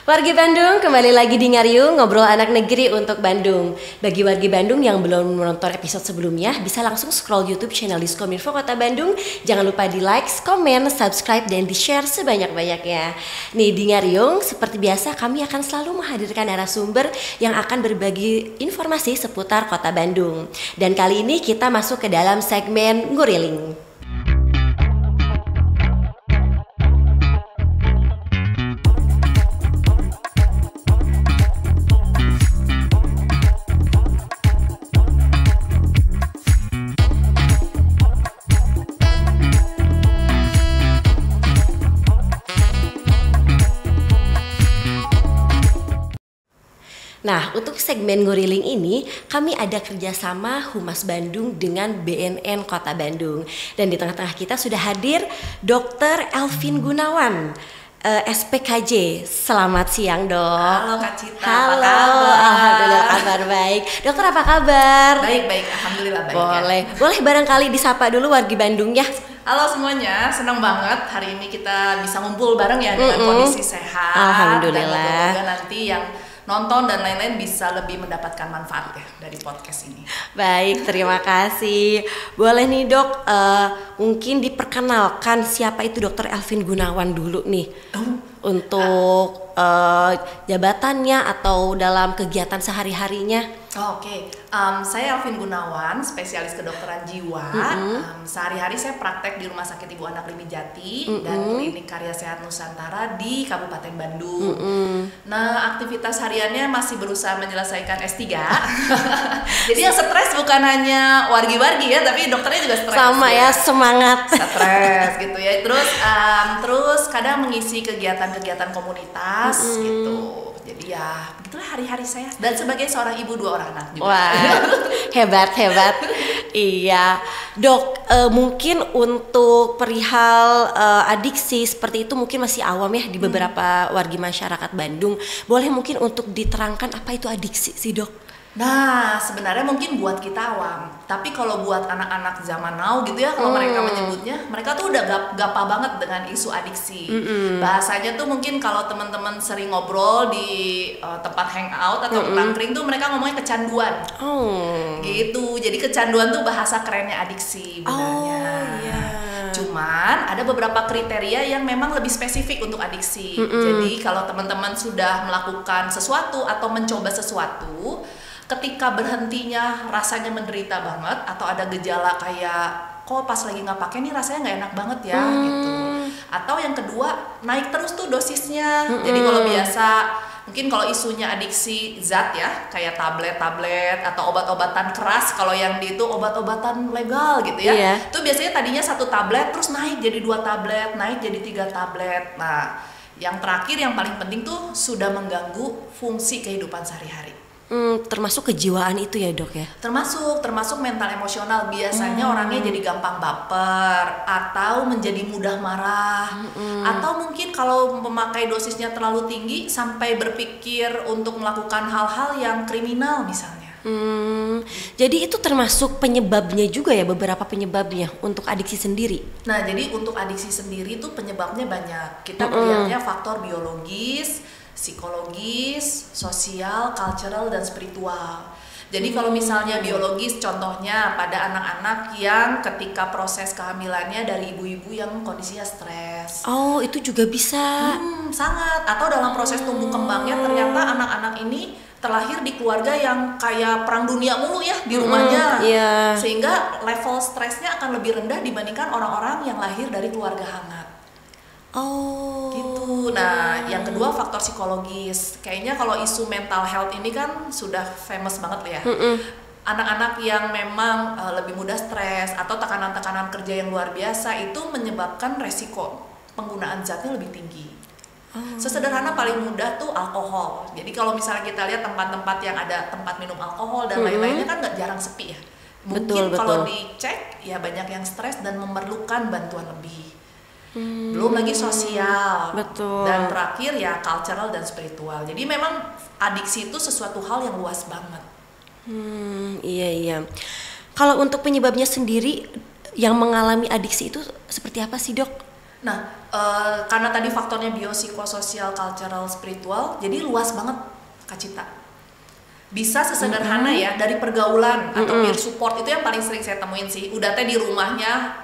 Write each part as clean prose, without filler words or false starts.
Wargi Bandung, kembali lagi di Ngariung, ngobrol anak negeri untuk Bandung. Bagi wargi Bandung yang belum menonton episode sebelumnya, bisa langsung scroll YouTube channel Diskominfo Kota Bandung. Jangan lupa di like, komen, subscribe, dan di-share sebanyak-banyaknya. Nih di Ngariung, seperti biasa kami akan selalu menghadirkan narasumber yang akan berbagi informasi seputar Kota Bandung. Dan kali ini kita masuk ke dalam segmen Nguriling. Nah, untuk segmen Nguriling ini, kami ada kerjasama Humas Bandung dengan BNN Kota Bandung. Dan di tengah-tengah kita sudah hadir Dr. Elvin Gunawan, SPKJ. Selamat siang, Dok. Halo Kak Cita, Halo, apa kabar? alhamdulillah kabar baik. Dokter apa kabar? Baik, alhamdulillah baik. Boleh barangkali disapa dulu wargi Bandung ya. Halo semuanya, senang banget hari ini kita bisa ngumpul bareng ya dengan kondisi sehat. Alhamdulillah. Dan moga-moga nanti yang nonton dan lain-lain bisa lebih mendapatkan manfaat ya dari podcast ini. Baik, terima kasih. Boleh nih Dok, mungkin diperkenalkan siapa itu Dr. Elvin Gunawan dulu nih. Untuk jabatannya atau dalam kegiatan sehari-harinya. Oke. Saya Elvin Gunawan, spesialis kedokteran jiwa. Sehari-hari saya praktek di Rumah Sakit Ibu Anak Limi Jati dan Klinik Karya Sehat Nusantara di Kabupaten Bandung. Nah, aktivitas hariannya masih berusaha menyelesaikan S3. Jadi yang stres bukan hanya wargi-wargi ya, tapi dokternya juga stres. Sama ya, semangat. Stres gitu ya. Terus kadang mengisi kegiatan-kegiatan komunitas gitu. Jadi ya begitulah hari-hari saya. Dan sebagai seorang ibu 2 orang anak juga. Wah, hebat. Iya, Dok, mungkin untuk perihal adiksi seperti itu mungkin masih awam ya di beberapa wargi masyarakat Bandung. Boleh mungkin untuk diterangkan apa itu adiksi sih, Dok? Nah, sebenarnya mungkin buat kita awam, tapi kalau buat anak-anak zaman now gitu ya, kalau mereka menyebutnya, mereka tuh udah gapa banget dengan isu adiksi. Bahasanya tuh mungkin kalau teman-teman sering ngobrol di tempat hangout atau nangkring tuh mereka ngomongnya kecanduan. Gitu. Jadi kecanduan tuh bahasa kerennya adiksi benarnya. Cuman ada beberapa kriteria yang memang lebih spesifik untuk adiksi. Jadi kalau teman-teman sudah melakukan sesuatu atau mencoba sesuatu, ketika berhentinya rasanya menderita banget atau ada gejala kayak kok pas lagi nggak pakai nih rasanya nggak enak banget ya gitu. Atau yang kedua naik terus tuh dosisnya. Jadi kalau biasa mungkin kalau isunya adiksi zat ya kayak tablet atau obat-obatan keras, kalau yang di itu obat-obatan legal gitu ya. Itu biasanya tadinya 1 tablet terus naik jadi 2 tablet, naik jadi 3 tablet. Nah, yang terakhir yang paling penting tuh sudah mengganggu fungsi kehidupan sehari-hari. Termasuk kejiwaan itu ya, Dok ya? Termasuk mental emosional. Biasanya orangnya jadi gampang baper atau menjadi mudah marah, atau mungkin kalau memakai dosisnya terlalu tinggi sampai berpikir untuk melakukan hal-hal yang kriminal misalnya. Jadi itu termasuk penyebabnya juga ya, beberapa penyebabnya untuk adiksi sendiri. Nah, jadi untuk adiksi sendiri itu penyebabnya banyak. Kita melihatnya faktor biologis, psikologis, sosial, cultural, dan spiritual. Jadi kalau misalnya biologis, contohnya pada anak-anak yang ketika proses kehamilannya dari ibu-ibu yang kondisinya stres. Oh, itu juga bisa. Sangat. Atau dalam proses tumbuh kembangnya ternyata anak-anak ini terlahir di keluarga yang kayak perang dunia mulu ya di rumahnya. Sehingga level stresnya akan lebih rendah dibandingkan orang-orang yang lahir dari keluarga hangat. Gitu. Nah, yang kedua faktor psikologis. Kayaknya kalau isu mental health ini kan sudah famous banget ya. Anak-anak yang memang lebih mudah stres atau tekanan-tekanan kerja yang luar biasa itu menyebabkan resiko penggunaan zatnya lebih tinggi. Sesederhana paling mudah tuh alkohol. Jadi kalau misalnya kita lihat tempat-tempat yang ada tempat minum alkohol dan lain-lainnya kan nggak jarang sepi ya. Mungkin kalau dicek ya banyak yang stres dan memerlukan bantuan lebih. Belum lagi sosial. Dan terakhir ya cultural dan spiritual. Jadi memang adiksi itu sesuatu hal yang luas banget. Iya. Kalau untuk penyebabnya sendiri yang mengalami adiksi itu seperti apa sih, Dok? Nah, karena tadi faktornya biopsikososial, cultural, spiritual, jadi luas banget Kak Cita. Bisa sesederhana ya dari pergaulan atau peer support, itu yang paling sering saya temuin sih. Udah teh di rumahnya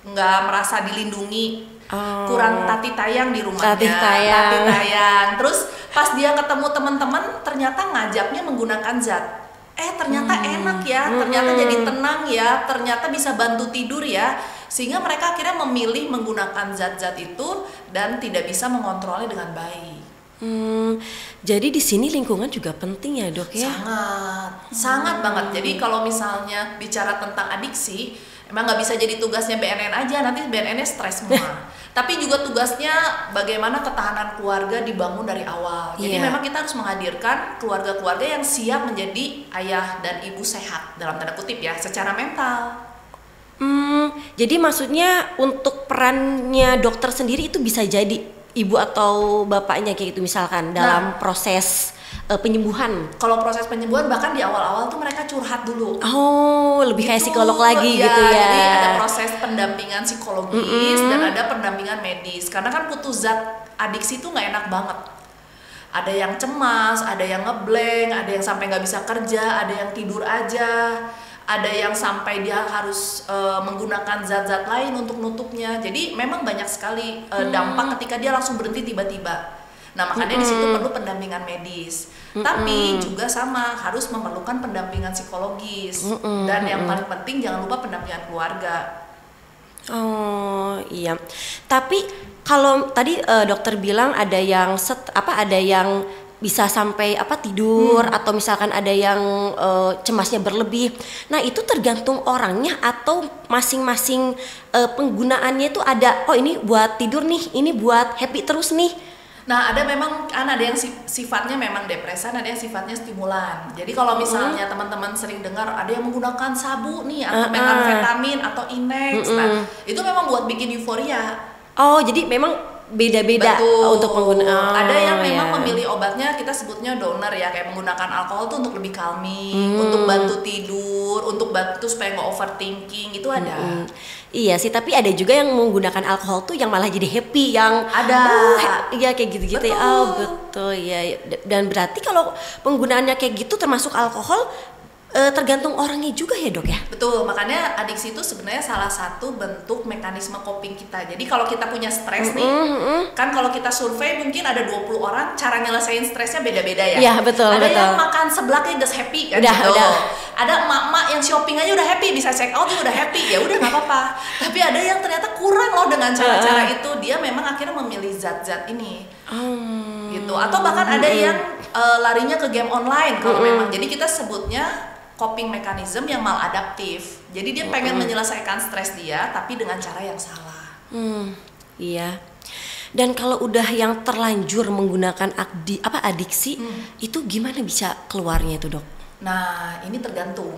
nggak merasa dilindungi, kurang tati tayang di rumahnya, Tati tayang. Terus pas dia ketemu teman-teman ternyata ngajaknya menggunakan zat. Ternyata enak ya, ternyata jadi tenang ya, ternyata bisa bantu tidur ya, sehingga mereka akhirnya memilih menggunakan zat-zat itu dan tidak bisa mengontrolnya dengan baik. Jadi di sini lingkungan juga penting ya dok ya? Sangat banget. Jadi kalau misalnya bicara tentang adiksi, emang nggak bisa jadi tugasnya BNN aja, nanti BNN-nya stres semua. Tapi juga tugasnya bagaimana ketahanan keluarga dibangun dari awal. Jadi memang kita harus menghadirkan keluarga-keluarga yang siap menjadi ayah dan ibu sehat, dalam tanda kutip ya, secara mental. Jadi maksudnya untuk perannya dokter sendiri itu bisa jadi ibu atau bapaknya kayak gitu misalkan dalam proses penyembuhan. Kalau proses penyembuhan bahkan di awal-awal tuh mereka curhat dulu. Oh, lebih kayak Gitu, psikolog lagi gitu ya. Jadi ada proses pendampingan psikologis dan ada pendampingan medis. Karena kan putus zat adiksi itu nggak enak banget. Ada yang cemas, ada yang ngeblank, ada yang sampai nggak bisa kerja, ada yang tidur aja, ada yang sampai dia harus menggunakan zat-zat lain untuk nutupnya. Jadi memang banyak sekali dampak ketika dia langsung berhenti tiba-tiba. Nah makanya di situ perlu pendampingan medis. Tapi juga sama harus memerlukan pendampingan psikologis. Dan yang paling penting jangan lupa pendampingan keluarga. Oh iya. Tapi kalau tadi dokter bilang ada yang ada yang bisa sampai tidur atau misalkan ada yang cemasnya berlebih. Nah, itu tergantung orangnya atau masing-masing penggunaannya itu ada ini buat tidur nih, ini buat happy terus nih. Nah, ada yang sifatnya memang depresan, ada yang sifatnya stimulan. Jadi kalau misalnya teman-teman sering dengar ada yang menggunakan sabu nih atau metamfetamin atau Inex, nah itu memang buat bikin euforia. Oh, jadi memang beda-beda untuk penggunaan. Ada yang memang memilih obatnya kita sebutnya downer ya, kayak menggunakan alkohol tuh untuk lebih calming, untuk bantu tidur, untuk bantu supaya nggak overthinking, itu ada. Iya sih, tapi ada juga yang menggunakan alkohol tuh yang malah jadi happy, yang ada. Iya kayak gitu-gitu ya. Oh betul ya. Dan berarti kalau penggunaannya kayak gitu termasuk alkohol tergantung orangnya juga ya dok ya? Betul, makanya adiksi itu sebenarnya salah satu bentuk mekanisme coping kita. Jadi kalau kita punya stres nih, kan kalau kita survei mungkin ada 20 orang cara nyelesain stresnya beda-beda ya. Iya betul. Ada yang makan seblak udah happy kan udah. Ada emak-emak yang shopping aja udah happy, bisa check out juga udah happy, ya udah nggak apa-apa. Tapi ada yang ternyata kurang loh dengan cara-cara itu, dia memang akhirnya memilih zat-zat ini. Gitu. Atau bahkan ada yang larinya ke game online kalau memang. Jadi kita sebutnya coping mechanism yang maladaptif. Jadi dia pengen menyelesaikan stres dia tapi dengan cara yang salah. Iya. Dan kalau udah yang terlanjur menggunakan adiksi, itu gimana bisa keluarnya itu dok? Nah ini tergantung.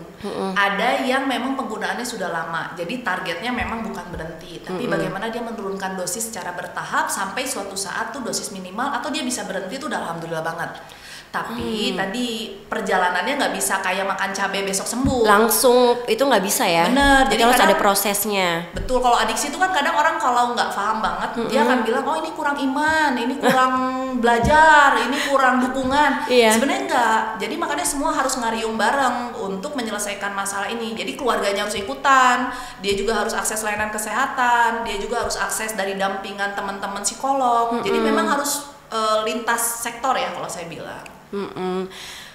Ada yang memang penggunaannya sudah lama, jadi targetnya memang bukan berhenti, tapi bagaimana dia menurunkan dosis secara bertahap sampai suatu saat tuh dosis minimal atau dia bisa berhenti tuh udah alhamdulillah banget. Tapi tadi perjalanannya nggak bisa kayak makan cabai besok sembuh. Langsung itu nggak bisa ya? Bener. Jadi harus ada prosesnya. Betul. Kalau adiksi itu kan kadang orang kalau nggak paham banget, dia akan bilang oh ini kurang iman, ini kurang belajar, ini kurang dukungan. Sebenarnya enggak. Jadi makanya semua harus ngariung bareng untuk menyelesaikan masalah ini. Jadi keluarganya harus ikutan, dia juga harus akses layanan kesehatan, dia juga harus akses dari dampingan teman-teman psikolog. Jadi memang harus lintas sektor ya kalau saya bilang.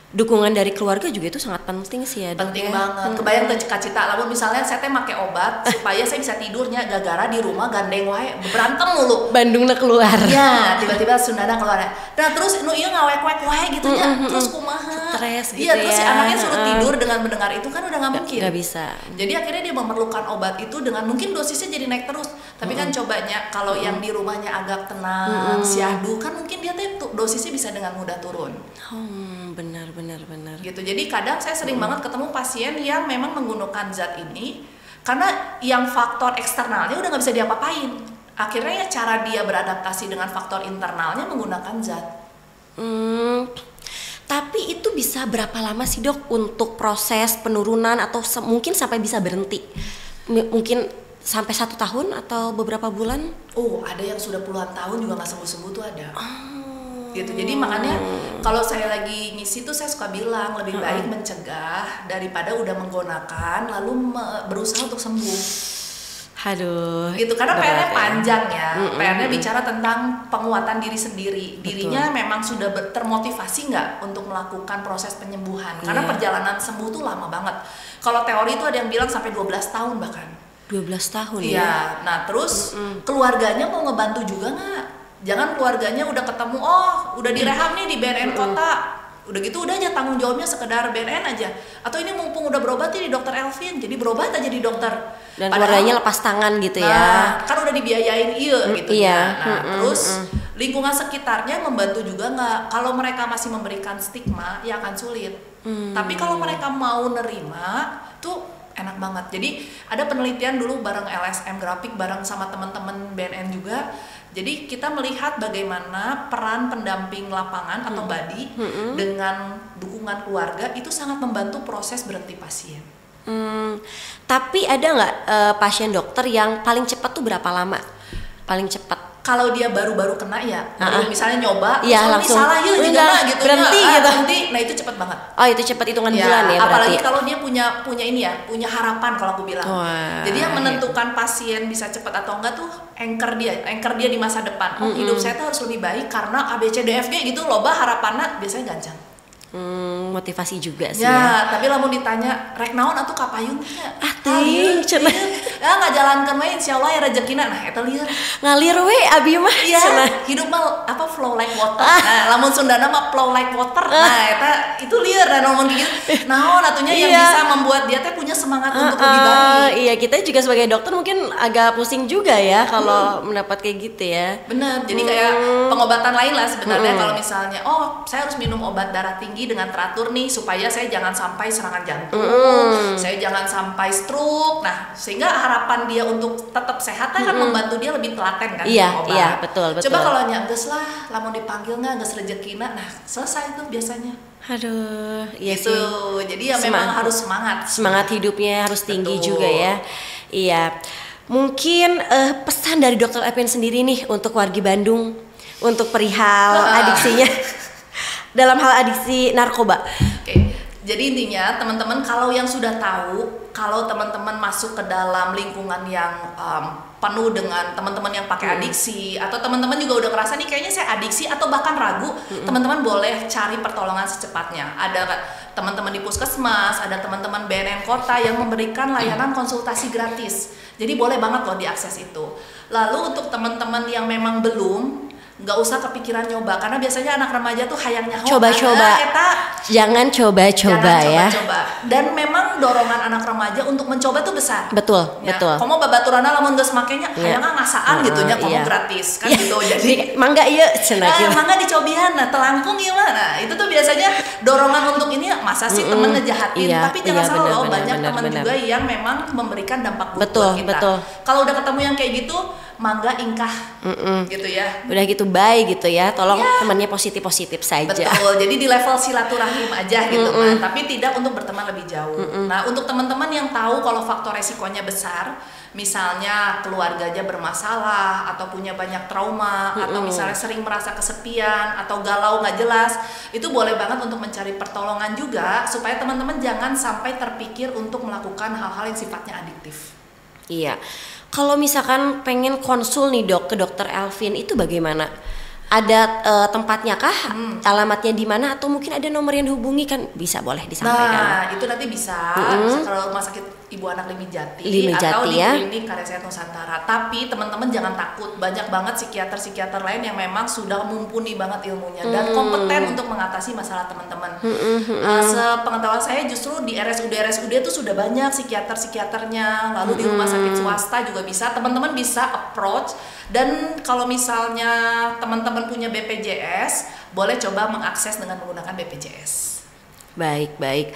Dukungan dari keluarga juga itu sangat penting sih ya dok. Penting banget. Kebayang tuh cita-cita lamun misalnya saya teh make obat supaya saya bisa tidurnya, gara-gara di rumah gandeng wae berantem mulu. Bandungna keluar. Ya, tiba-tiba Sundana keluar. Nah, terus nu ieu ngawek-wek wae gitu nya. Terus kumaha? Stres gitu ya. Iya, terus si ya. anaknya suruh tidur dengan mendengar itu kan udah nggak mungkin. Nggak bisa. Jadi akhirnya dia memerlukan obat itu dengan mungkin dosisnya jadi naik terus. Tapi kan cobanya kalau yang di rumahnya agak tenang, syahdu kan mungkin dia tuh dosisnya bisa dengan mudah turun. Benar. Gitu. Jadi kadang saya sering banget ketemu pasien yang memang menggunakan zat ini karena yang faktor eksternalnya udah nggak bisa diapa-apain. Akhirnya ya cara dia beradaptasi dengan faktor internalnya menggunakan zat. Tapi itu bisa berapa lama sih dok untuk proses penurunan atau mungkin sampai bisa berhenti? Mungkin sampai 1 tahun atau beberapa bulan? Oh, ada yang sudah puluhan tahun juga nggak sembuh-sembuh tuh ada. Gitu. Jadi makanya kalau saya lagi ngisi tuh saya suka bilang lebih baik mencegah daripada udah menggunakan lalu berusaha untuk sembuh. Aduh. Gitu, karena PR-nya panjang ya. PR-nya bicara tentang penguatan diri sendiri. Dirinya memang sudah termotivasi nggak untuk melakukan proses penyembuhan. Karena perjalanan sembuh tuh lama banget. Kalau teori itu ada yang bilang sampai 12 tahun bahkan. 12 tahun ya? Iya, nah terus keluarganya mau ngebantu juga nggak? Jangan keluarganya udah ketemu, oh udah direhab nih di BNN kota, udah gitu udah aja tanggung jawabnya sekedar BNN aja. Atau ini mumpung udah berobat nih di dokter Elvin, jadi berobat aja di dokter. Dan keluarganya lepas tangan gitu ya? Nah, kan udah dibiayain gitu iya. Ya. Nah terus lingkungan sekitarnya membantu juga nggak? Kalau mereka masih memberikan stigma, ya akan sulit. Tapi kalau mereka mau nerima, tuh enak banget. Jadi ada penelitian dulu bareng LSM Grafik bareng sama teman-teman BNN juga. Jadi kita melihat bagaimana peran pendamping lapangan atau body dengan dukungan keluarga itu sangat membantu proses berhenti pasien. Tapi ada nggak pasien dokter yang paling cepat tuh berapa lama? Paling cepat? Kalau dia baru-baru kena ya, misalnya nyoba, ya, langsung ini salah ya juga gitu, berhenti gitu. Nah itu cepat banget. Oh itu cepat hitungan bulan ya berarti. Apalagi kalau dia punya ini ya, punya harapan kalau aku bilang. Jadi yang menentukan pasien bisa cepat atau enggak tuh anchor dia di masa depan. Hidup saya tuh harus lebih baik karena ABCDFG gitu loba harapannya biasanya gancang. Motivasi juga sih ya. Tapi lamun ditanya rek naon atuh kapayun nya. Ting cenah. Ya ngajalankeun we insyaallah ya rezekina. Nah eta lieur. Ngalir we abi mah cenah. Hidup mah flow like water. Nah, lamun Sundana mah flow like water. Nah eta itu lieur dan ngomong gitu. Naon atunya yang bisa membuat dia teh punya semangat untuk lebih baik. Iya, kita juga sebagai dokter mungkin agak pusing juga ya kalau mendapat kayak gitu ya. Bener. Jadi kayak pengobatan lain lah sebenarnya kalau misalnya saya harus minum obat darah tinggi dengan teratur nih supaya saya jangan sampai serangan jantung, saya jangan sampai stroke. Nah, sehingga harapan dia untuk tetap sehat kan membantu dia lebih telaten kan. Iya, betul. Coba kalau geus lah, lamun dipanggil nggak geus rezekina, nah selesai tuh biasanya. Aduh, iya gitu. sih. Jadi ya memang harus semangat. Semangat hidupnya harus tinggi juga ya. Iya. Mungkin pesan dari Dr. Elvin sendiri nih untuk wargi Bandung untuk perihal adiksinya. Dalam hal adiksi narkoba. Oke. Jadi intinya teman-teman kalau yang sudah tahu kalau teman-teman masuk ke dalam lingkungan yang penuh dengan teman-teman yang pakai adiksi atau teman-teman juga udah ngerasa nih kayaknya saya adiksi atau bahkan ragu, teman-teman boleh cari pertolongan secepatnya. Ada teman-teman di puskesmas, ada teman-teman BNN kota yang memberikan layanan konsultasi gratis. Jadi boleh banget loh diakses itu. Lalu untuk teman-teman yang memang belum, nggak usah kepikiran nyoba karena biasanya anak remaja tuh hayangnya coba-coba. Jangan coba-coba ya. Dan memang dorongan anak remaja untuk mencoba tuh besar. Betul. Komo babaturana lamun geus makenya hayangna ngasaan gitu nya komo gratis kan gitu. Jadi mangga ieu cenah. Mangga dicobian nah telangkung ieu mah. Nah, itu tuh biasanya dorongan untuk ini masa sih temen ngejahatin, tapi jangan salah loh banyak teman juga yang memang memberikan dampak buruk buat kita. Kalau udah ketemu yang kayak gitu mangga ingkah gitu ya. Udah gitu bye gitu ya. Tolong temannya positif-positif saja. Betul. Jadi di level silaturahim aja gitu kan. Tapi tidak untuk berteman lebih jauh. Nah, untuk teman-teman yang tahu kalau faktor resikonya besar, misalnya keluarganya bermasalah atau punya banyak trauma atau misalnya sering merasa kesepian atau galau nggak jelas, itu boleh banget untuk mencari pertolongan juga supaya teman-teman jangan sampai terpikir untuk melakukan hal-hal yang sifatnya adiktif. Iya. Kalau misalkan pengen konsul nih dok ke Dr. Elvin itu bagaimana? Ada tempatnya kah? Alamatnya di mana? Atau mungkin ada nomor yang dihubungi kan? Bisa boleh disampaikan. Nah itu nanti bisa kalau rumah sakit Ibu Anak Limi Jati atau di klinik Karya Sehat Nusantara. Tapi teman-teman jangan takut, banyak banget psikiater lain yang memang sudah mumpuni banget ilmunya dan kompeten untuk mengatasi masalah teman-teman. Sepengetahuan saya justru di RSUD itu sudah banyak psikiaternya. Lalu di rumah sakit swasta juga bisa. Teman-teman bisa approach. Dan kalau misalnya teman-teman punya BPJS, boleh coba mengakses dengan menggunakan BPJS. Baik.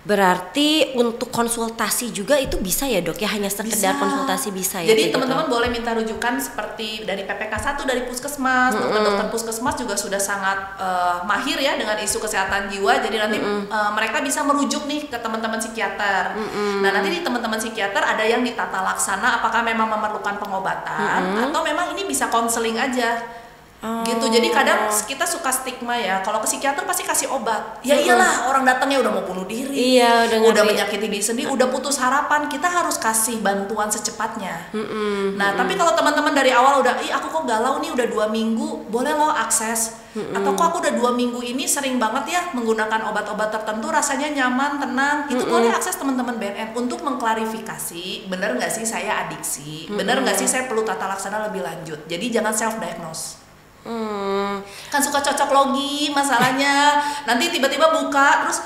Berarti untuk konsultasi juga itu bisa ya dok ya, hanya sekedar konsultasi bisa ya? Jadi teman-teman boleh minta rujukan seperti dari PPK 1 dari puskesmas, dokter-dokter puskesmas juga sudah sangat mahir ya dengan isu kesehatan jiwa. Jadi nanti mereka bisa merujuk nih ke teman-teman psikiater. Nah nanti di teman-teman psikiater ada yang ditata laksana apakah memang memerlukan pengobatan atau memang ini bisa konseling aja. Gitu. Jadi kadang kita suka stigma ya, kalau ke psikiater pasti kasih obat. Ya iyalah, orang datangnya udah mau bunuh diri, udah menyakiti diri sendiri, udah putus harapan, kita harus kasih bantuan secepatnya. Nah tapi kalau teman-teman dari awal udah, aku kok galau nih udah 2 minggu, boleh lo akses. Atau kok aku udah 2 minggu ini sering banget ya menggunakan obat-obat tertentu, rasanya nyaman, tenang, itu boleh akses teman-teman BNN untuk mengklarifikasi, bener nggak sih saya adiksi, bener nggak sih saya perlu tata laksana lebih lanjut. Jadi jangan self diagnose. Kan suka cocok logi masalahnya, nanti tiba-tiba buka terus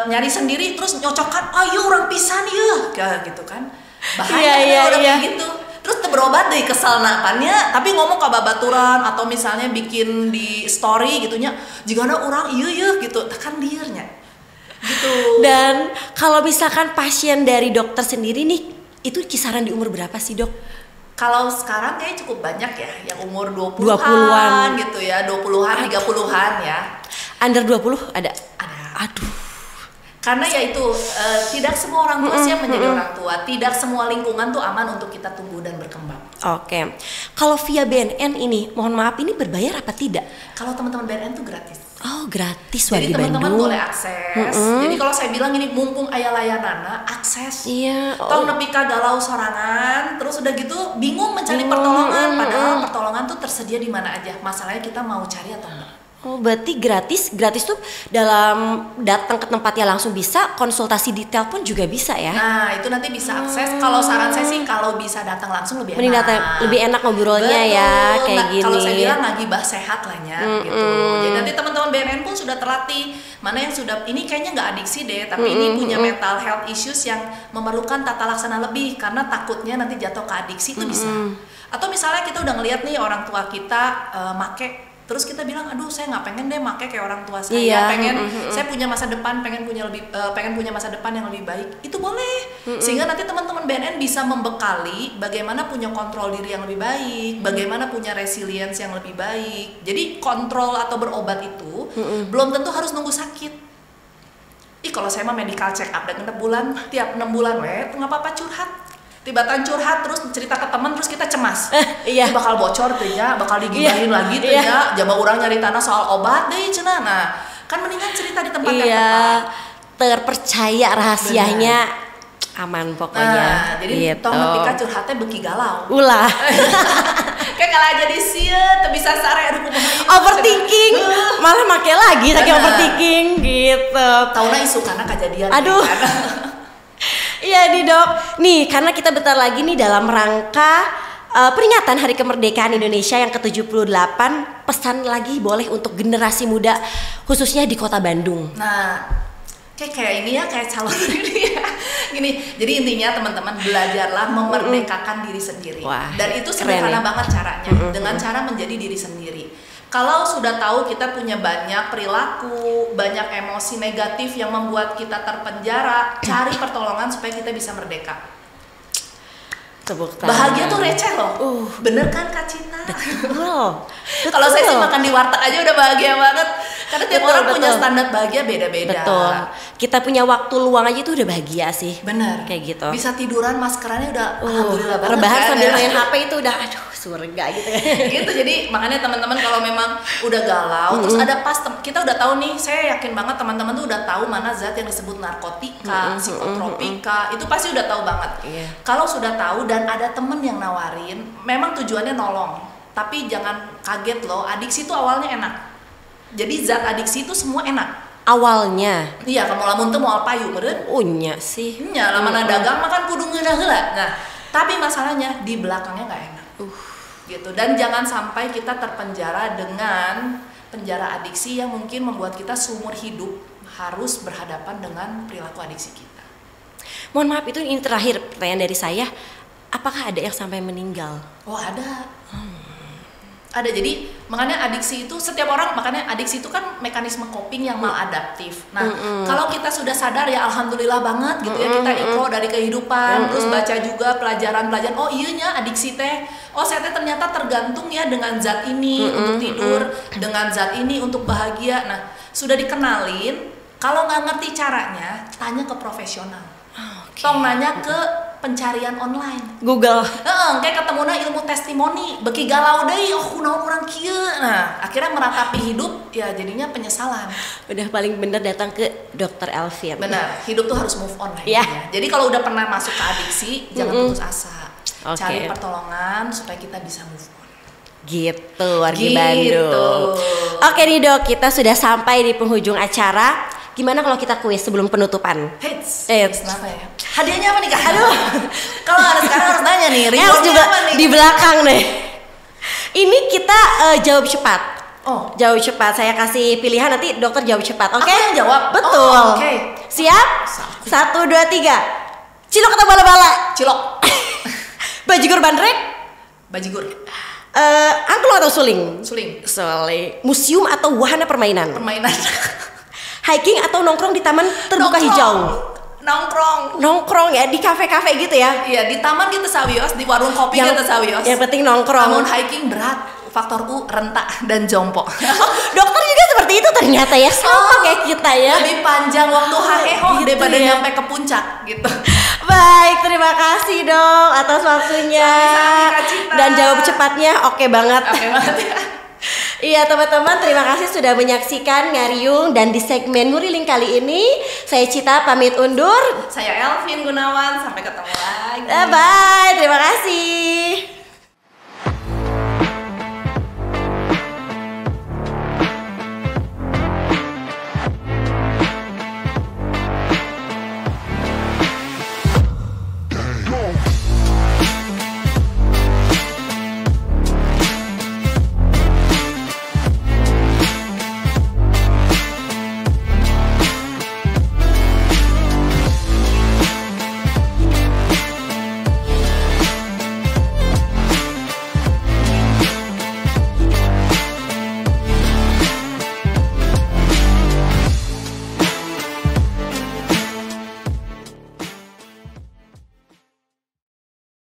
nyari sendiri terus nyocokkan, ayo orang pisan ya kayak gitu kan, bahaya udah kayak gitu. Terus berobat deh kesal nakannya, tapi ngomong ke babaturan atau misalnya bikin di story gitunya, jika ada orang iya gitu, tekan dirinya gitu. Dan kalau misalkan pasien dari dokter sendiri nih, itu kisaran di umur berapa sih dok? Kalau sekarang kayak cukup banyak ya, yang umur 20-an gitu ya, 20-an, 30-an ya. Under 20 ada? Ada. Aduh. Karena ya itu, tidak semua orang tua siap menjadi orang tua, tidak semua lingkungan tuh aman untuk kita tumbuh dan berkembang. Oke. Kalau via BNN ini, mohon maaf ini berbayar apa tidak? Kalau teman-teman BNN tuh gratis. Oh gratis. Jadi teman-teman boleh akses. Jadi kalau saya bilang ini mumpung aya layanana, akses. Iya. Tong nepi ka galau sorangan, terus udah gitu bingung mencari pertolongan, padahal pertolongan tuh tersedia di mana aja. Masalahnya kita mau cari atau enggak. Oh berarti gratis tuh dalam datang ke tempatnya langsung bisa, konsultasi detail pun juga bisa ya? Nah itu nanti bisa akses. Kalau saran saya sih kalau bisa datang langsung lebih enak. Mending datang, lebih enak ngobrolnya. Betul. Ya kayak gini. Kalau saya bilang ngagibah sehat lah ya gitu. Jadi nanti teman-teman BNN pun sudah terlatih mana yang sudah ini kayaknya nggak adiksi deh, tapi ini punya mental health issues yang memerlukan tata laksana lebih karena takutnya nanti jatuh ke adiksi itu bisa. Atau misalnya kita udah ngelihat nih orang tua kita make, terus kita bilang aduh saya nggak pengen deh make kayak orang tua saya, pengen saya punya masa depan, pengen punya masa depan yang lebih baik, itu boleh. Sehingga nanti teman-teman BNN bisa membekali bagaimana punya kontrol diri yang lebih baik, bagaimana punya resilience yang lebih baik. Jadi kontrol atau berobat itu belum tentu harus nunggu sakit. Kalau saya mah medical check up dan tiap 6 bulan nggak apa-apa curhat. Tiba-tiba curhat terus cerita ke teman terus kita cemas. Ini bakal bocor tuh ya, bakal digibahin lagi tuh ya. Jama orang nyari tanah soal obat deh cenah. Nah, kan mendingan cerita di tempat yang tepat. Terpercaya rahasianya. Bener. Aman pokoknya. Nah, jadi gitu. tong ketika curhatnya beki galau. Ulah. Kayak kalau jadi sieun teu bisa sare aduh kumaha. Overthinking. Malah make lagi saking overthinking gitu. Tauna isu karena kejadian. Aduh. Iya nih dok, nih karena kita bentar lagi nih dalam rangka peringatan Hari Kemerdekaan Indonesia yang ke-78, pesan lagi boleh untuk generasi muda khususnya di Kota Bandung. Nah, kayak ini ya, kayak calon ini ya. Gini, jadi intinya teman-teman belajarlah memerdekakan diri sendiri. Wah, dan itu sederhana banget caranya, dengan cara menjadi diri sendiri. Kalau sudah tahu kita punya banyak perilaku, banyak emosi negatif yang membuat kita terpenjara, cari pertolongan supaya kita bisa merdeka. Bahagia tuh receh loh. Bener kan Kak Cinta? Betul. Kalau saya sih makan di warteg aja udah bahagia banget. Karena tiap orang punya standar bahagia beda-beda. Betul. Kita punya waktu luang aja itu udah bahagia sih. Bener. Kayak gitu. Bisa tiduran maskerannya udah alhamdulillah banget. Rebahan kan, sambil main HP itu udah aduh surga gitu. Gitu. Jadi makanya teman-teman kalau memang udah galau, terus ada pas kita udah tahu nih, saya yakin banget teman-teman tuh udah tahu mana zat yang disebut narkotika, psikotropika, itu pasti udah tahu banget. Kalau sudah tahu dan ada temen yang nawarin, memang tujuannya nolong. Tapi jangan kaget loh, adiksi itu awalnya enak. Jadi zat adiksi itu semua enak. Awalnya. Iya, kamu lamun teu moal payu meureun. Nya sih. Nya lamana dagang makan kudu ngeunah heula. Nah, tapi masalahnya di belakangnya enggak enak. Gitu. Dan jangan sampai kita terpenjara dengan penjara adiksi yang mungkin membuat kita seumur hidup harus berhadapan dengan perilaku adiksi kita. Mohon maaf, itu ini terakhir pertanyaan dari saya. Apakah ada yang sampai meninggal? Oh ada. Ada, jadi makanya adiksi itu setiap orang, makanya adiksi itu kan mekanisme coping yang maladaptif. Nah, kalau kita sudah sadar ya alhamdulillah banget gitu ya, kita ikro dari kehidupan, terus baca juga pelajaran-pelajaran, oh iya nya adiksi teh, oh saya teh ternyata tergantung ya dengan zat ini untuk tidur, dengan zat ini untuk bahagia. Nah, sudah dikenalin, kalau nggak ngerti caranya, tanya ke profesional. Tong nanya ke pencarian online, Google. Kayak ketemunya ilmu testimoni, beki galau deh, oh kunaon orang kieu. Nah, akhirnya meratapi hidup, ya jadinya penyesalan. Udah paling bener datang ke Dokter Elvin. Benar, hidup tuh harus move on lah. Ya. Jadi kalau udah pernah masuk ke adiksi, jangan putus asa. Oke. Cari pertolongan supaya kita bisa move on. Gitu, wargi Gitu. Bandung. Oke nih Dok, kita sudah sampai di penghujung acara. Gimana kalau kita kuis sebelum penutupan? Hits. Eits. Kenapa ya? Hadiahnya apa nih Kak? Aduh. Kalau harus sekarang harus nanya nih, Els rewardnya juga apa nih? di belakang nih. Ini kita jawab cepat. Oh, Jawab cepat. Saya kasih pilihan nanti dokter jawab cepat. Oke? Aku yang jawab? Betul. Oh, oke. Siap? 1, 2, 3. Cilok atau bala-bala? cilok. Bajigur bandrek? Bajigur. Angklung atau suling? Suling. Suling. Museum atau wahana permainan? Permainan. Hiking atau nongkrong di taman terbuka Nongkrong. hijau? Nongkrong Ya di kafe-kafe gitu ya. Iya, di taman kita sawios, di warung kopi Yang- kita sawios. yang penting nongkrong. Namun hiking berat, faktor U rentak dan jompo. Oh, dokter juga seperti itu ternyata ya, sama kayak kita ya. Lebih panjang waktu haheho Gitu daripada ya. nyampe ke puncak gitu. Baik, terima kasih dok atas waktunya. Sama-sama, Kak Cita. Dan jawab cepatnya oke banget. Oke banget ya. Iya teman-teman, terima kasih sudah menyaksikan Ngariung. Dan di segmen Nguriling kali ini saya Cita pamit undur. Saya Elvin Gunawan, sampai ketemu lagi. Bye, terima kasih.